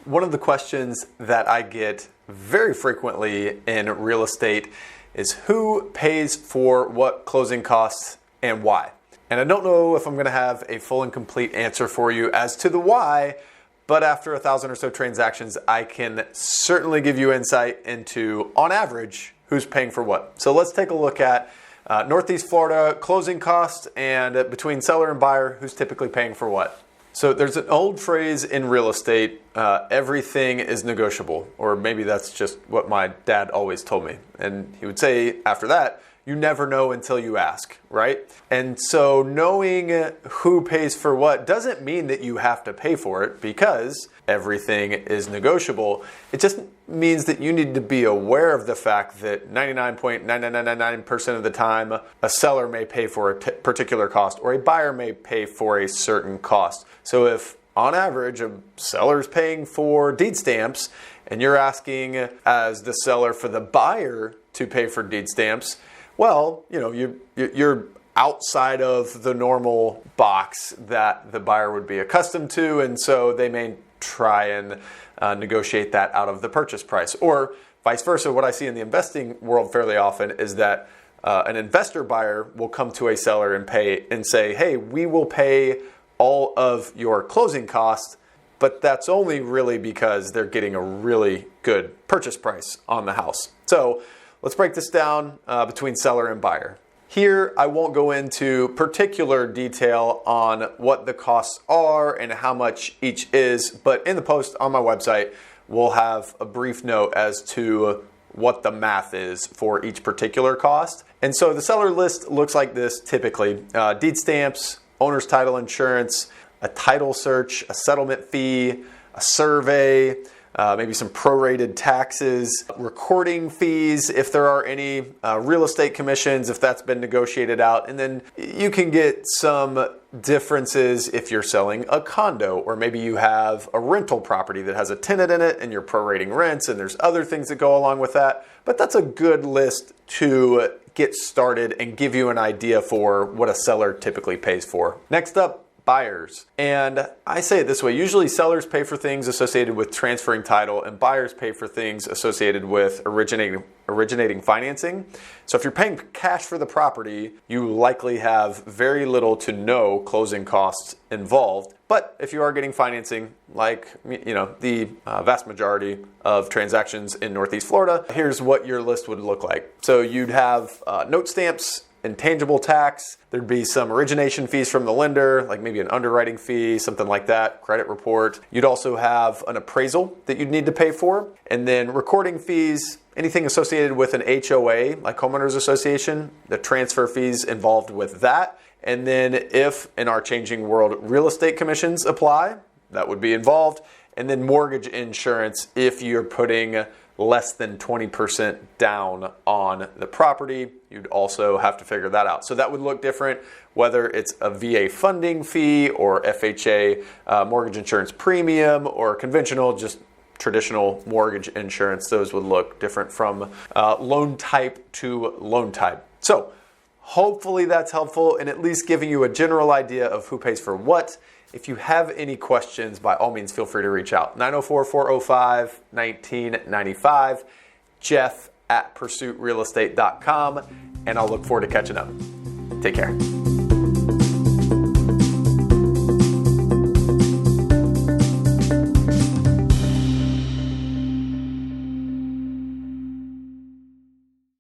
One of the questions that I get very frequently in real estate is who pays for what closing costs and why. And I don't know if I'm going to have a full and complete answer for you as to the why, but after 1,000 or so transactions, I can certainly give you insight into, on average, who's paying for what. So let's take a look at Northeast Florida closing costs and between seller and buyer, who's typically paying for what. So there's an old phrase in real estate, everything is negotiable, or maybe that's just what my dad always told me. And he would say after that, you never know until you ask, right? And so knowing who pays for what doesn't mean that you have to pay for it because everything is negotiable. It just means that you need to be aware of the fact that 99.9999% of the time, a seller may pay for a particular cost or a buyer may pay for a certain cost. So if on average a seller's paying for deed stamps and you're asking as the seller for the buyer to pay for deed stamps, well, you're outside of the normal box that the buyer would be accustomed to, and so they may try and negotiate that out of the purchase price. Or vice versa, what I see in the investing world fairly often is that an investor buyer will come to a seller and say, hey, we will pay all of your closing costs, but that's only really because they're getting a really good purchase price on the house. So let's break this down between seller and buyer. Here, I won't go into particular detail on what the costs are and how much each is, but in the post on my website, we'll have a brief note as to what the math is for each particular cost. And so the seller list looks like this typically. Deed stamps, owner's title insurance, a title search, a settlement fee, a survey, maybe some prorated taxes, recording fees if there are any, real estate commissions if that's been negotiated out, and then you can get some differences if you're selling a condo or maybe you have a rental property that has a tenant in it and you're prorating rents and there's other things that go along with that. But that's a good list to get started and give you an idea for what a seller typically pays for. Next up, buyers. And I say it this way, usually sellers pay for things associated with transferring title and buyers pay for things associated with originating financing. So if you're paying cash for the property, you likely have very little to no closing costs involved. But if you are getting financing, like the vast majority of transactions in Northeast Florida, here's what your list would look like. So you'd have note stamps, intangible tax, there'd be some origination fees from the lender, like maybe an underwriting fee, something like that, credit report. You'd also have an appraisal that you'd need to pay for, and then recording fees, anything associated with an HOA, like homeowners association, the transfer fees involved with that. And then if in our changing world, real estate commissions apply, that would be involved. And then mortgage insurance if you're putting less than 20% down on the property, you'd also have to figure that out. So that would look different whether it's a VA funding fee or FHA mortgage insurance premium or conventional, just traditional mortgage insurance. Those would look different from loan type to loan type. So hopefully that's helpful in at least giving you a general idea of who pays for what. If you have any questions, by all means, feel free to reach out. 904-405-1995, Jeff@pursuitrealestate.com, and I'll look forward to catching up. Take care.